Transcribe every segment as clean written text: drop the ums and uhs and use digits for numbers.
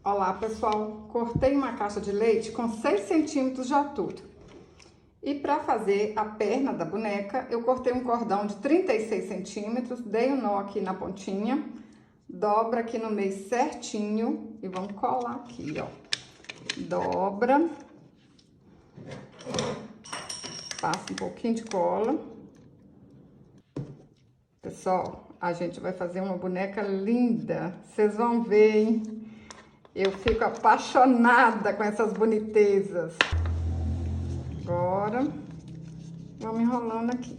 Olá pessoal, cortei uma caixa de leite com 6 centímetros de altura. E para fazer a perna da boneca, eu cortei um cordão de 36 centímetros, dei um nó aqui na pontinha, dobra aqui no meio certinho e vamos colar aqui, ó. Dobra, passa um pouquinho de cola. Pessoal, a gente vai fazer uma boneca linda, vocês vão ver, hein? Eu fico apaixonada com essas bonitezas. Agora, vamos enrolando aqui.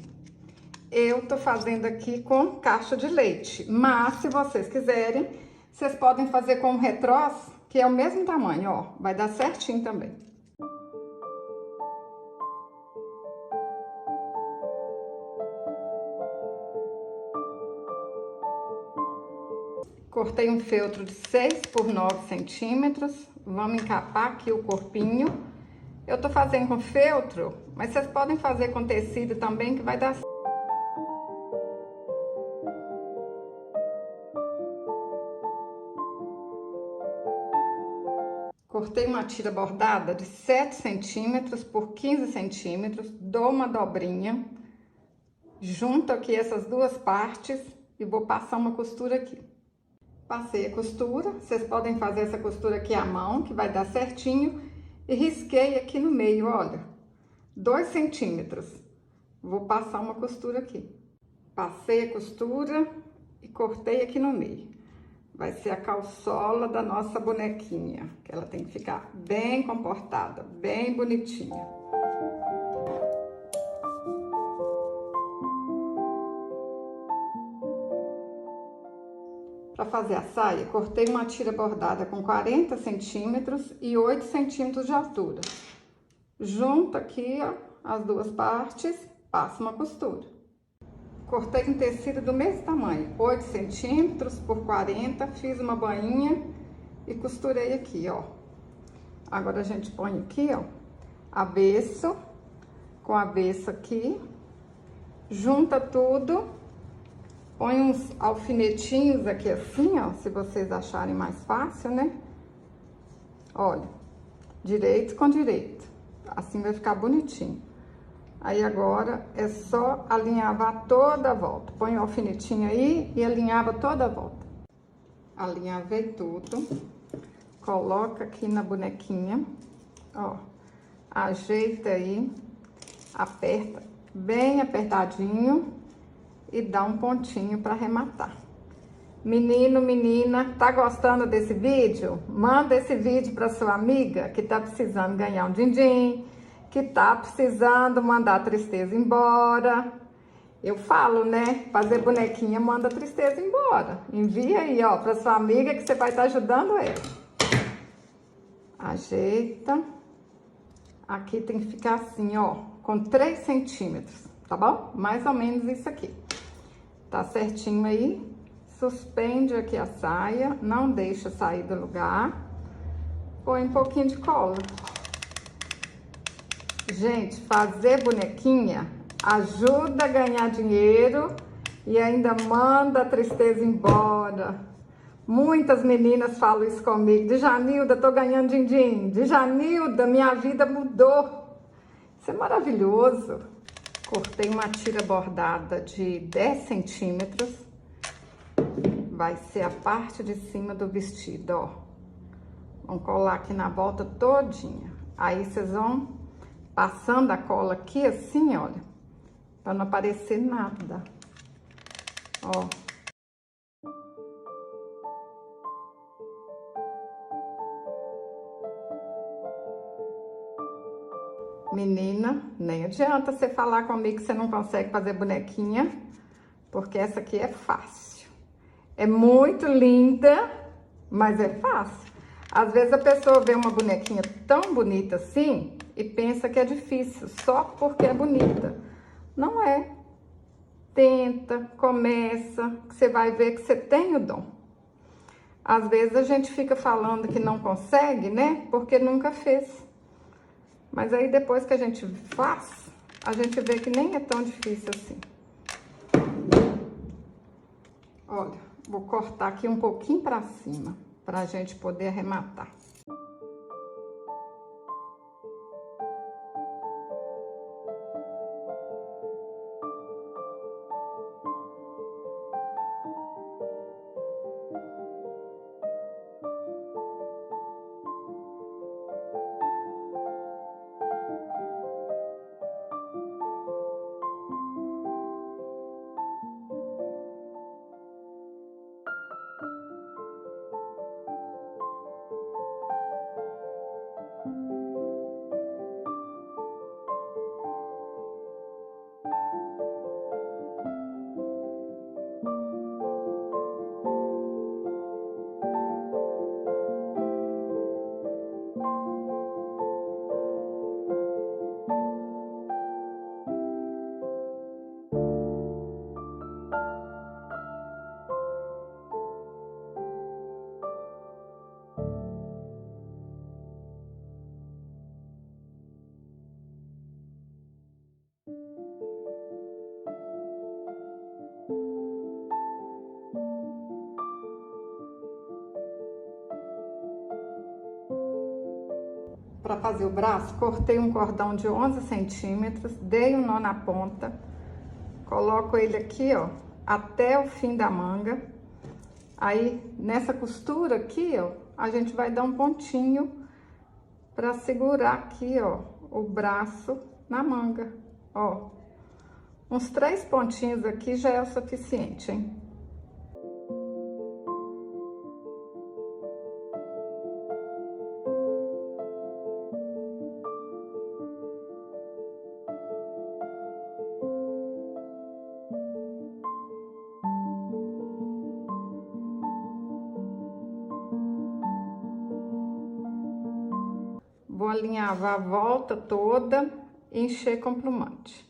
Eu tô fazendo aqui com caixa de leite, mas se vocês quiserem, vocês podem fazer com um retrós, que é o mesmo tamanho, ó. Vai dar certinho também. Cortei um feltro de 6 por 9 centímetros. Vamos encapar aqui o corpinho. Eu tô fazendo com feltro, mas vocês podem fazer com tecido também, que vai dar certo. Cortei uma tira bordada de 7 centímetros por 15 centímetros. Dou uma dobrinha. Junto aqui essas duas partes e vou passar uma costura aqui. Passei a costura, vocês podem fazer essa costura aqui à mão, que vai dar certinho. E risquei aqui no meio, olha, 2 centímetros. Vou passar uma costura aqui. Passei a costura e cortei aqui no meio. Vai ser a calçola da nossa bonequinha, que ela tem que ficar bem comportada, bem bonitinha. Para fazer a saia, cortei uma tira bordada com 40 centímetros e 8 centímetros de altura. Junto aqui, ó, as duas partes, passo uma costura. Cortei um tecido do mesmo tamanho, 8 centímetros por 40, fiz uma bainha e costurei aqui, ó. Agora a gente põe aqui, ó, avesso com avesso aqui, junta tudo. Põe uns alfinetinhos aqui assim, ó, se vocês acharem mais fácil, né? Olha, direito com direito. Assim vai ficar bonitinho. Aí agora é só alinhavar toda a volta. Põe o alfinetinho aí e alinhava toda a volta. Alinhavei tudo. Coloca aqui na bonequinha, ó. Ajeita aí, aperta bem apertadinho. E dá um pontinho para arrematar. Menino, menina, tá gostando desse vídeo? Manda esse vídeo para sua amiga que tá precisando ganhar um din-din, que tá precisando mandar a tristeza embora. Eu falo, né? Fazer bonequinha manda a tristeza embora. Envia aí, ó, para sua amiga que você vai estar ajudando ela. Ajeita. Aqui tem que ficar assim, ó, com 3 centímetros, tá bom? Mais ou menos isso aqui. Tá certinho aí, suspende aqui a saia, não deixa sair do lugar, põe um pouquinho de cola. Gente, fazer bonequinha ajuda a ganhar dinheiro e ainda manda a tristeza embora. Muitas meninas falam isso comigo, Djanilda, tô ganhando din-din, Djanilda, minha vida mudou. Isso é maravilhoso. Cortei uma tira bordada de 10 centímetros. Vai ser a parte de cima do vestido, ó. Vamos colar aqui na volta todinha. Aí vocês vão passando a cola aqui assim, olha. Pra não aparecer nada. Ó. Menina, nem adianta você falar comigo que você não consegue fazer bonequinha, porque essa aqui é fácil. É muito linda, mas é fácil. Às vezes a pessoa vê uma bonequinha tão bonita assim e pensa que é difícil, só porque é bonita. Não é. Tenta, começa, que você vai ver que você tem o dom. Às vezes a gente fica falando que não consegue, né? Porque nunca fez. Mas aí depois que a gente faz, a gente vê que nem é tão difícil assim. Olha, vou cortar aqui um pouquinho pra cima. pra gente poder arrematar. Para fazer o braço, cortei um cordão de 11 centímetros, dei um nó na ponta, coloco ele aqui, ó, até o fim da manga. Aí, nessa costura aqui, ó, a gente vai dar um pontinho para segurar aqui, ó, o braço na manga, ó. Uns 3 pontinhos aqui já é o suficiente, hein? Vou alinhavar a volta toda e encher com plumante.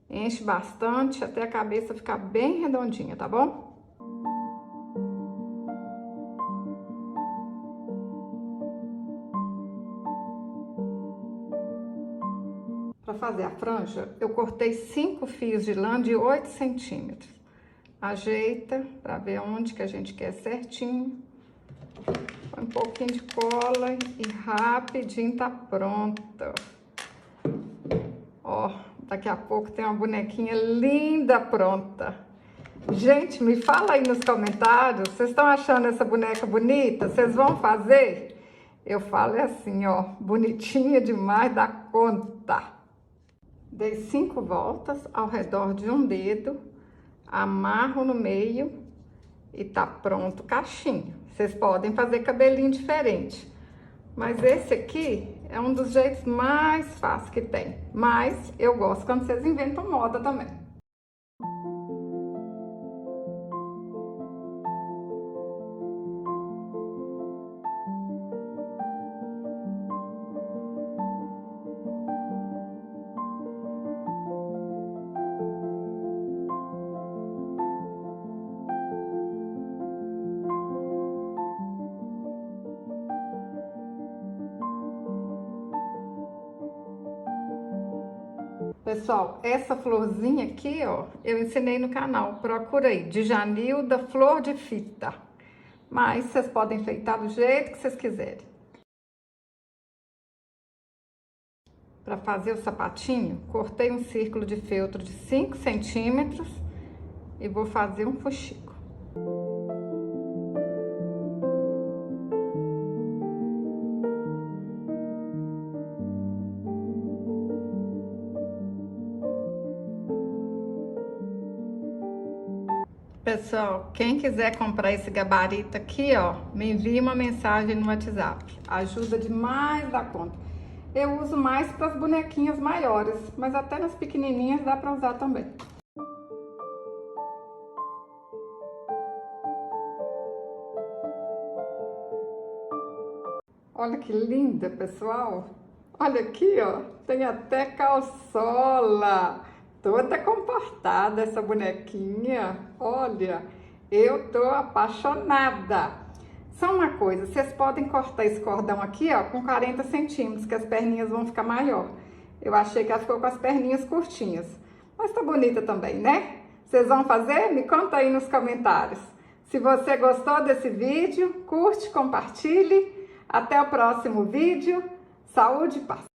Enche bastante até a cabeça ficar bem redondinha, tá bom? Para fazer a franja, eu cortei 5 fios de lã de 8 centímetros. Ajeita para ver onde que a gente quer certinho. Põe um pouquinho de cola e rapidinho tá pronta. Ó, daqui a pouco tem uma bonequinha linda pronta. Gente, me fala aí nos comentários, vocês estão achando essa boneca bonita? Vocês vão fazer? Eu falo assim, ó, bonitinha demais da conta. Dei 5 voltas ao redor de um dedo, amarro no meio e tá pronto o cachinho. Vocês podem fazer cabelinho diferente, mas esse aqui é um dos jeitos mais fáceis que tem. Mas eu gosto quando vocês inventam moda também. Pessoal, essa florzinha aqui, ó, eu ensinei no canal, procura aí, Djanilda Flor de Fita. Mas vocês podem enfeitar do jeito que vocês quiserem. Para fazer o sapatinho, cortei um círculo de feltro de 5 centímetros e vou fazer um fuxico. Pessoal, quem quiser comprar esse gabarito aqui, ó, me envie uma mensagem no WhatsApp. Ajuda demais da conta. Eu uso mais para as bonequinhas maiores, mas até nas pequenininhas dá para usar também. Olha que linda, pessoal. Olha aqui, ó, tem até calçola. Toda comportada essa bonequinha. Olha, eu tô apaixonada. Só uma coisa, vocês podem cortar esse cordão aqui, ó, com 40 centímetros, que as perninhas vão ficar maior. Eu achei que ela ficou com as perninhas curtinhas. Mas tá bonita também, né? Vocês vão fazer? Me conta aí nos comentários. Se você gostou desse vídeo, curte, compartilhe. Até o próximo vídeo. Saúde e paz!